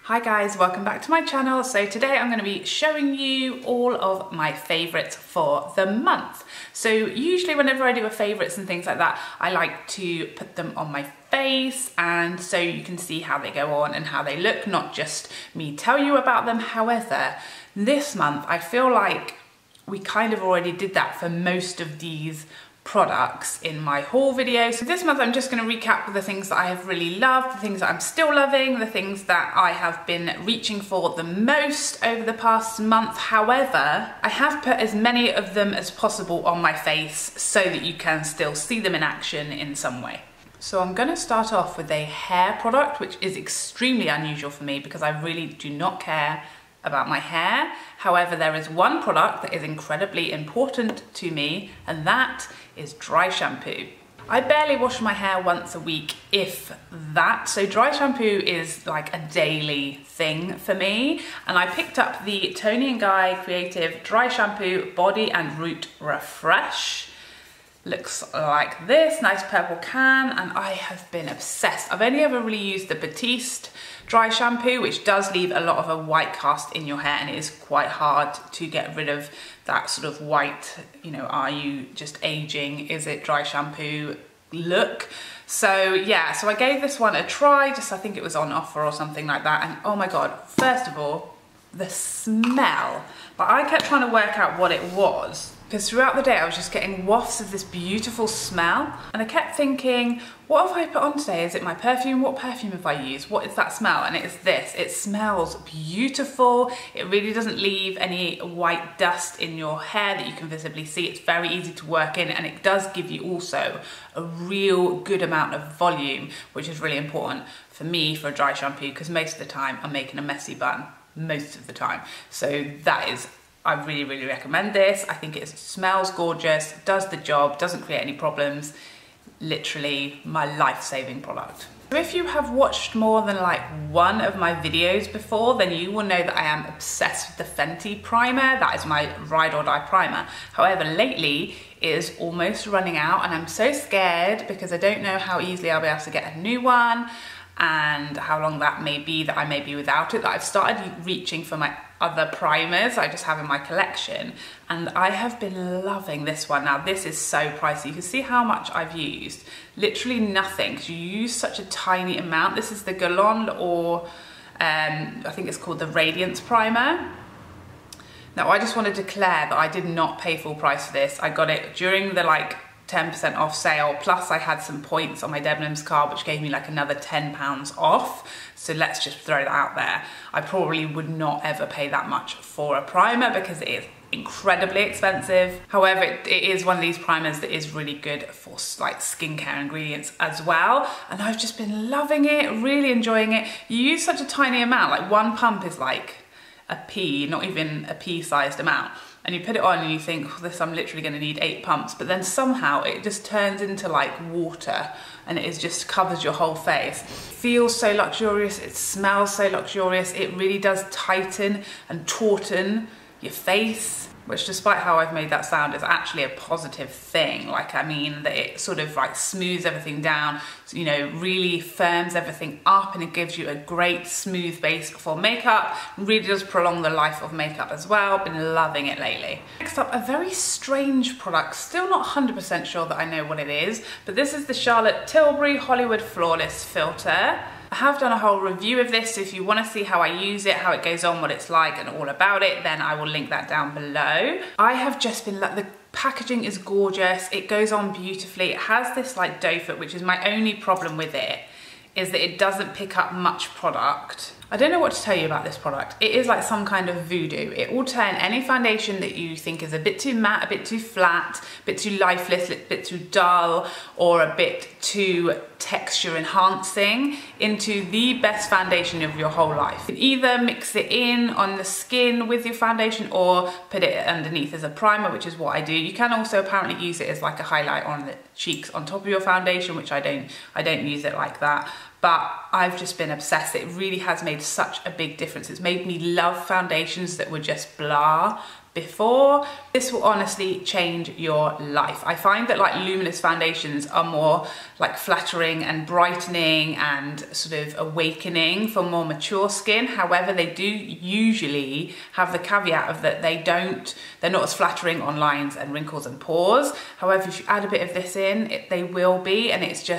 Hi guys, welcome back to my channel. So today I'm going to be showing you all of my favourites for the month. So usually whenever I do a favourites and things like that, I like to put them on my face and so you can see how they go on and how they look, not just me tell you about them. However, this month I feel like we kind of already did that for most of these products in my haul video. So this month I'm just going to recap the things that I have really loved, the things that I'm still loving, the things that I have been reaching for the most over the past month. However, I have put as many of them as possible on my face so that you can still see them in action in some way. So I'm going to start off with a hair product, which is extremely unusual for me because I really do not care about my hair. However, there is one product that is incredibly important to me, and that is dry shampoo. I barely wash my hair once a week, if that. So dry shampoo is like a daily thing for me. And I picked up the Toni and Guy Creative Dry Shampoo Body and Root Refresh. Looks like this, nice purple can, and I have been obsessed. I've only ever really used the Batiste dry shampoo, which does leave a lot of a white cast in your hair, and it is quite hard to get rid of that sort of white, you know, are you just aging, is it dry shampoo look. So yeah, so I gave this one a try, just I think it was on offer or something like that, and oh my god, first of all, the smell. But I kept trying to work out what it was, because throughout the day I was just getting wafts of this beautiful smell, and I kept thinking, what have I put on today? Is it my perfume? What perfume have I used? What is that smell? And it's this. It smells beautiful. It really doesn't leave any white dust in your hair that you can visibly see. It's very easy to work in, and it does give you also a real good amount of volume, which is really important for me for a dry shampoo, because most of the time I'm making a messy bun, most of the time. So that is, I really recommend this. I think it smells gorgeous, does the job, doesn't create any problems. Literally my life-saving product. So if you have watched more than like one of my videos before, then you will know that I am obsessed with the Fenty primer. That is my ride or die primer. However, lately it is almost running out, and I'm so scared because I don't know how easily I'll be able to get a new one and how long that may be that I may be without it, that I've started reaching for my other primers I just have in my collection, and I have been loving this one. Now this is so pricey. You can see how much I've used. Literally nothing, because you use such a tiny amount. This is the Galon, or I think it's called the Radiance Primer. Now I just want to declare that I did not pay full price for this. I got it during the like 10% off sale, plus I had some points on my Debenhams card which gave me like another £10 off. So let's just throw that out there. I probably would not ever pay that much for a primer because it is incredibly expensive. However, it is one of these primers that is really good for like skincare ingredients as well, and I've just been loving it, really enjoying it. You use such a tiny amount, like one pump is like a pea, not even a pea-sized amount. And you put it on and you think, oh, this, I'm literally going to need 8 pumps, but then somehow it just turns into like water, and it is just covers your whole face. It feels so luxurious, it smells so luxurious, it really does tighten and tauten your face, which despite how I've made that sound is actually a positive thing. Like, I mean that it sort of like smooths everything down, so, you know, really firms everything up, and it gives you a great smooth base for makeup. It really does prolong the life of makeup as well. Been loving it lately. Next up, a very strange product. Still not 100% sure that I know what it is, but this is the Tilbury Hollywood Flawless Filter. I have done a whole review of this, so if you want to see how I use it, how it goes on, what it's like, and all about it, then I will link that down below. I have just been like, the packaging is gorgeous, it goes on beautifully, it has this like doe foot, which is my only problem with it, is that it doesn't pick up much product. I don't know what to tell you about this product. It is like some kind of voodoo. It will turn any foundation that you think is a bit too matte, a bit too flat, a bit too lifeless, a bit too dull, or a bit too texture enhancing into the best foundation of your whole life. You can either mix it in on the skin with your foundation or put it underneath as a primer, which is what I do. You can also apparently use it as like a highlight on the cheeks on top of your foundation, which I don't use it like that. but I've just been obsessed. It really has made such a big difference. It's made me love foundations that were just blah before. This will honestly change your life. I find that like luminous foundations are more like flattering and brightening and sort of awakening for more mature skin. However, they do usually have the caveat of that they're not as flattering on lines and wrinkles and pores. However, if you add a bit of this in, they will be, and it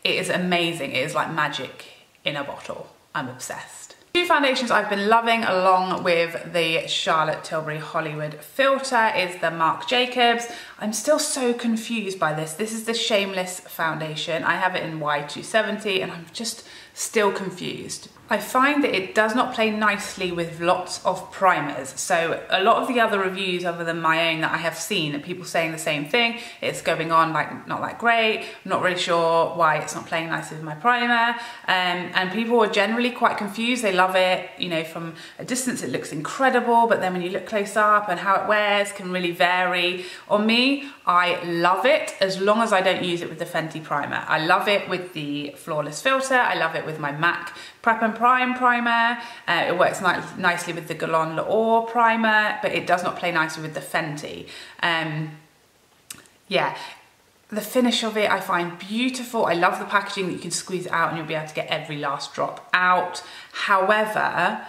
is amazing. It is like magic in a bottle. I'm obsessed. Two foundations I've been loving along with the Charlotte Tilbury Hollywood filter is the Marc Jacobs. I'm still so confused by this. This is the Shameless foundation. I have it in Y270 and I'm just still confused. I find that it does not play nicely with lots of primers. So a lot of the other reviews other than my own that I have seen are people saying the same thing. It's going on like not that great. I'm not really sure why it's not playing nicely with my primer. And people are generally quite confused. They love it, you know, from a distance it looks incredible, but then when you look close up and how it wears can really vary. On me, I love it as long as I don't use it with the Fenty primer. I love it with the Flawless filter. I love it with my MAC Prep and Prime primer. It works nicely with the Galon L'Or primer, but it does not play nicely with the Fenty. Yeah, the finish of it I find beautiful. I love the packaging that you can squeeze it out and you'll be able to get every last drop out. However,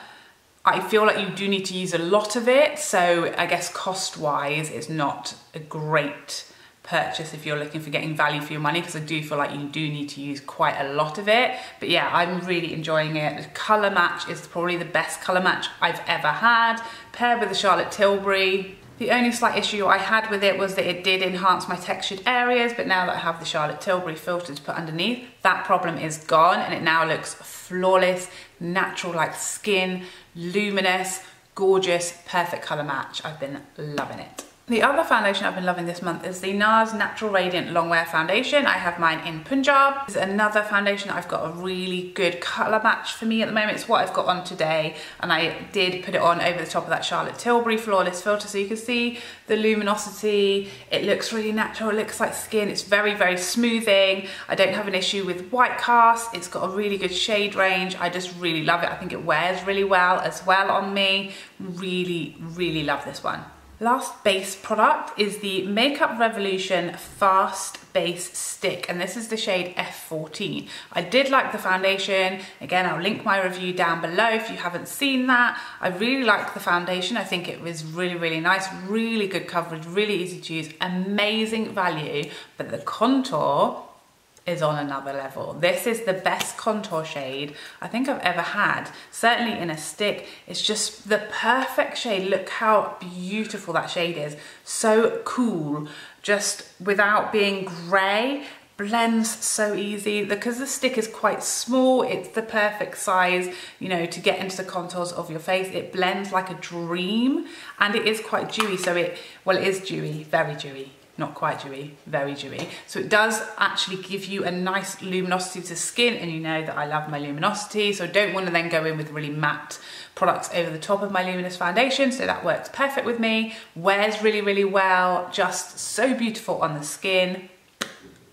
I feel like you do need to use a lot of it, so I guess cost-wise it's not a great purchase if you're looking for getting value for your money, because I do feel like you do need to use quite a lot of it. But yeah, I'm really enjoying it. The colour match is probably the best colour match I've ever had, paired with the Charlotte Tilbury. The only slight issue I had with it was that it did enhance my textured areas, but now that I have the Charlotte Tilbury filter to put underneath, that problem is gone and it now looks flawless, natural like skin, luminous, gorgeous, perfect colour match. I've been loving it. The other foundation I've been loving this month is the Nars Natural Radiant Longwear Foundation. I have mine in Punjab. It's another foundation that I've got a really good colour match for me at the moment. It's what I've got on today, and I did put it on over the top of that Charlotte Tilbury Flawless filter so you can see the luminosity. It looks really natural, it looks like skin. It's very, very smoothing. I don't have an issue with white cast. It's got a really good shade range. I just really love it. I think it wears really well as well on me. Really, really love this one. Last base product is the Makeup Revolution Fast Base Stick, and this is the shade F14. I did like the foundation. Again, I'll link my review down below if you haven't seen that. I really liked the foundation. I think it was really, really nice, really good coverage, really easy to use, amazing value, but the contour is on another level. This is the best contour shade I think I've ever had, certainly in a stick. It's just the perfect shade. Look how beautiful that shade is. So cool, just without being grey. Blends so easy. Because the stick is quite small, it's the perfect size, you know, to get into the contours of your face. It blends like a dream, and it is quite dewy. So it is dewy, very dewy. Not quite dewy, very dewy. So it does actually give you a nice luminosity to skin, and you know that I love my luminosity, so I don't want to then go in with really matte products over the top of my luminous foundation, so that works perfect with me. Wears really, really well, just so beautiful on the skin.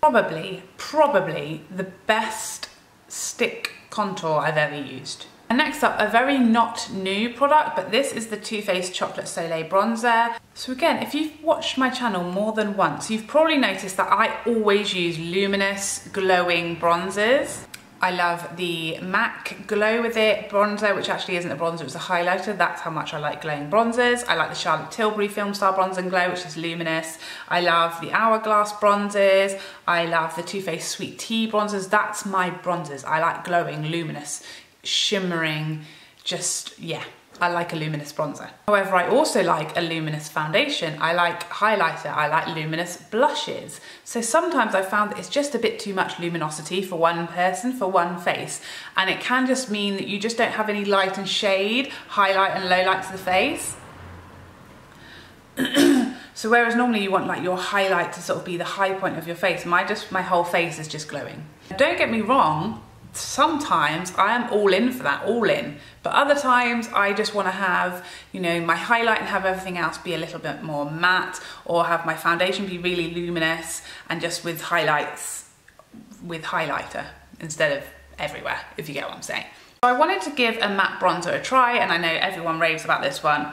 Probably the best stick contour I've ever used. And next up, a very not new product, but this is the Too Faced Chocolate Soleil Bronzer. So again, if you've watched my channel more than once, you've probably noticed that I always use luminous, glowing bronzers. I love the MAC Glow With It bronzer, which actually isn't a bronzer, it's a highlighter. That's how much I like glowing bronzers. I like the Charlotte Tilbury Film Star Bronze and Glow, which is luminous. I love the Hourglass bronzers. I love the Too Faced Sweet Tea bronzers. That's my bronzers. I like glowing, luminous, shimmering, just, yeah. I like a luminous bronzer. However, I also like a luminous foundation. I like highlighter, I like luminous blushes. So sometimes I found that it's just a bit too much luminosity for one person, for one face. And it can just mean that you just don't have any light and shade, highlight and low light to the face. So whereas normally you want like your highlight to sort of be the high point of your face, my whole face is just glowing. Don't get me wrong, sometimes I am all in for that, all in. But other times I just want to have, you know, my highlight and have everything else be a little bit more matte, or have my foundation be really luminous and just with highlights with highlighter instead of everywhere, if you get what I'm saying. So I wanted to give a matte bronzer a try, and I know everyone raves about this one.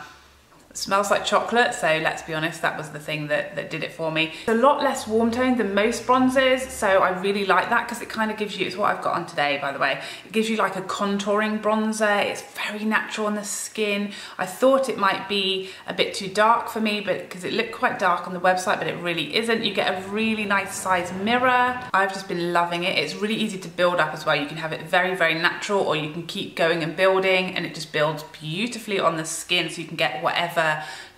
It smells like chocolate, so let's be honest, that was the thing that did it for me. It's a lot less warm toned than most bronzers, so I really like that because it kind of gives you, it's what I've got on today, by the way, it gives you like a contouring bronzer. It's very natural on the skin. I thought it might be a bit too dark for me, but because it looked quite dark on the website, but it really isn't. You get a really nice size mirror. I've just been loving it. It's really easy to build up as well. You can have it very, very natural, or you can keep going and building, and it just builds beautifully on the skin, so you can get whatever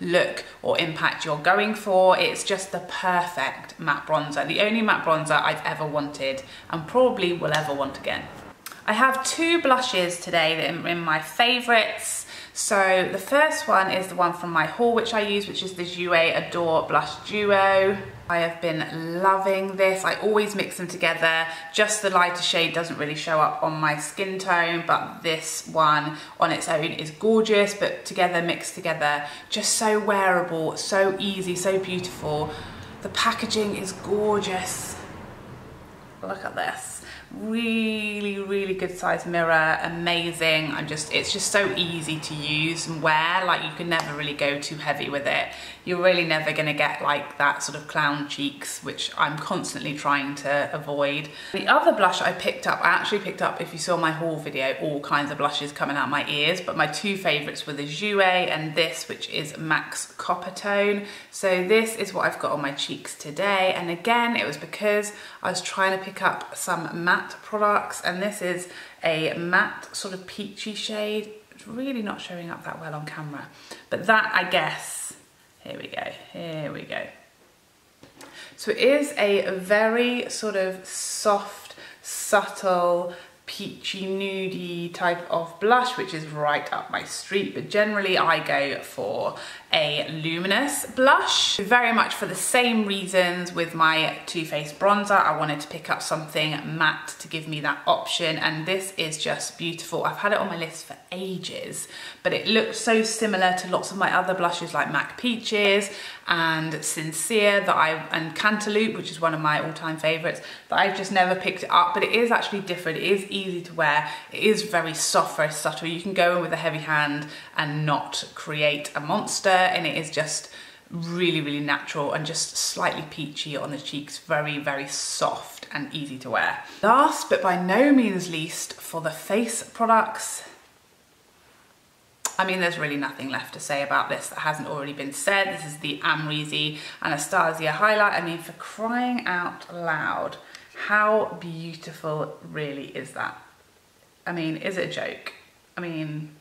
look or impact you're going for. It's just the perfect matte bronzer. The only matte bronzer I've ever wanted and probably will ever want again. I have two blushes today that are in my favorites. So the first one is the one from my haul, which I use, which is the Jouer Adore Blush Duo. I have been loving this. I always mix them together. Just the lighter shade doesn't really show up on my skin tone, but this one on its own is gorgeous, but together, mixed together, just so wearable, so easy, so beautiful. The packaging is gorgeous. Look at this. Really, really good size mirror, amazing. It's just so easy to use and wear. Like, you can never really go too heavy with it. You're really never gonna get like that sort of clown cheeks, which I'm constantly trying to avoid. The other blush I picked up, I actually picked up, if you saw my haul video, all kinds of blushes coming out my ears, but my two favorites were the Jouer and this, which is MAC's Coppertone. So this is what I've got on my cheeks today. And again, it was because I was trying to pick up some matte products, and this is a matte sort of peachy shade. It's really not showing up that well on camera, but that, I guess, here we go. So it is a very sort of soft, subtle, peachy, nudie type of blush, which is right up my street, but generally I go for a luminous blush. Very much for the same reasons with my Too Faced bronzer. I wanted to pick up something matte to give me that option, and this is just beautiful. I've had it on my list for ages, but it looks so similar to lots of my other blushes like MAC Peaches and Sincere and Cantaloupe, which is one of my all-time favorites, that I've just never picked it up. But it is actually different. It is easy to wear. It is very soft, very subtle. You can go in with a heavy hand and not create a monster, and it is just really, really natural and just slightly peachy on the cheeks. Very, very soft and easy to wear. Last but by no means least, for the face products, I mean, there's really nothing left to say about this that hasn't already been said. This is the Amrezy Anastasia highlight. I mean, for crying out loud, how beautiful really is that? I mean, is it a joke? I mean,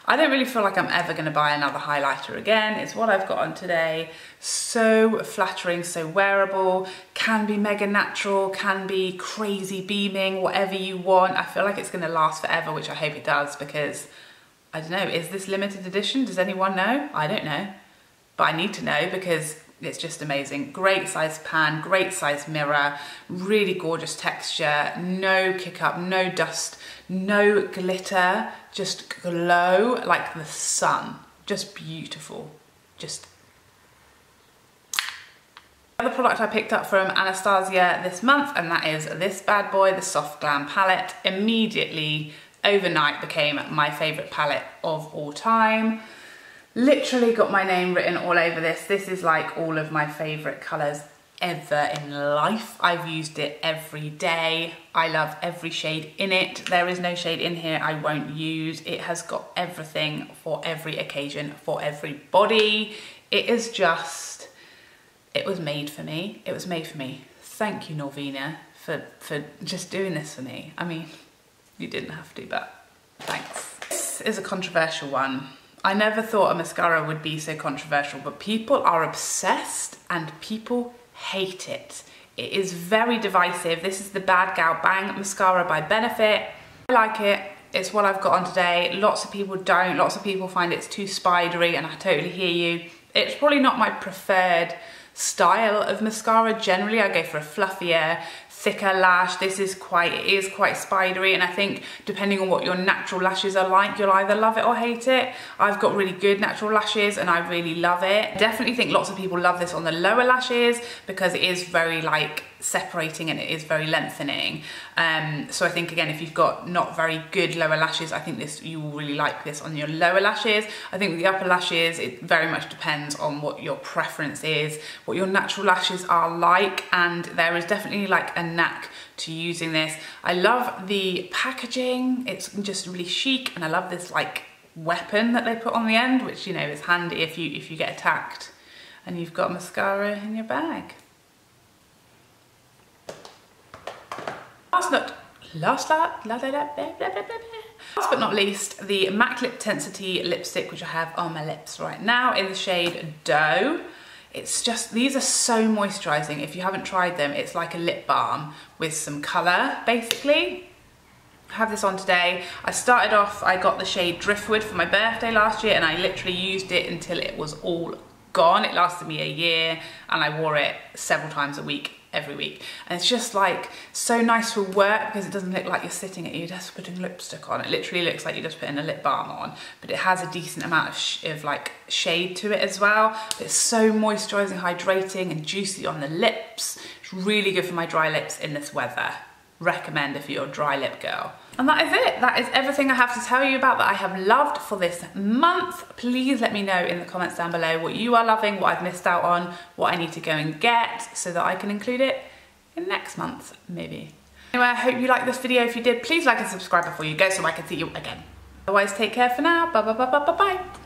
I don't really feel like I'm ever gonna buy another highlighter again. It's what I've got on today. So flattering, so wearable, can be mega natural, can be crazy beaming, whatever you want. I feel like it's gonna last forever, which I hope it does, because I don't know, is this limited edition? Does anyone know? I don't know, but I need to know because it's just amazing. Great size pan, great size mirror, really gorgeous texture, no kick up, no dust, no glitter, just glow like the sun. Just beautiful, just. The other product I picked up from Anastasia this month, and that is this bad boy, the Soft Glam palette. Immediately, overnight, became my favorite palette of all time. Literally got my name written all over this. This is like all of my favorite colors ever in life. I've used it every day. I love every shade in it. There is no shade in here I won't use. It has got everything for every occasion, for every body. It is just, it was made for me. It was made for me. Thank you, Norvina, for just doing this for me. I mean, you didn't have to, but thanks. This is a controversial one. I never thought a mascara would be so controversial, but people are obsessed and people hate it. It is very divisive. This is the Bad Gal Bang mascara by Benefit. I like it. It's what I've got on today. Lots of people don't. Lots of people find it's too spidery, and I totally hear you. It's probably not my preferred style of mascara. Generally, I go for a fluffier, thicker lash. It is quite spidery, and I think depending on what your natural lashes are like, you'll either love it or hate it. I've got really good natural lashes and I really love it. I definitely think lots of people love this on the lower lashes because it is very like separating and it is very lengthening. So I think again, if you've got not very good lower lashes, I think this, you will really like this on your lower lashes. I think with the upper lashes, it very much depends on what your preference is, what your natural lashes are like, and there is definitely like a knack to using this. I love the packaging, it's just really chic, and I love this like weapon that they put on the end, which, you know, is handy if you get attacked and you've got mascara in your bag. Last but not least, the MAC Liptensity lipstick, which I have on my lips right now in the shade Dough. It's just, these are so moisturizing. If you haven't tried them, it's like a lip balm with some color, basically. I have this on today. I started off, I got the shade Driftwood for my birthday last year, and I literally used it until it was all gone. It lasted me a year, and I wore it several times a week, every week. And it's just like so nice for work because it doesn't look like you're sitting at your desk putting lipstick on. It literally looks like you're just putting a lip balm on, but it has a decent amount of like shade to it as well. But it's so moisturizing, hydrating, and juicy on the lips. It's really good for my dry lips in this weather. Recommend if you're a dry lip girl. And that is it. That is everything I have to tell you about that I have loved for this month. Please let me know in the comments down below what you are loving, what I've missed out on, what I need to go and get so that I can include it in next month, maybe. Anyway, I hope you liked this video. If you did, please like and subscribe before you go so I can see you again. Otherwise, take care for now. Bye bye bye bye bye bye.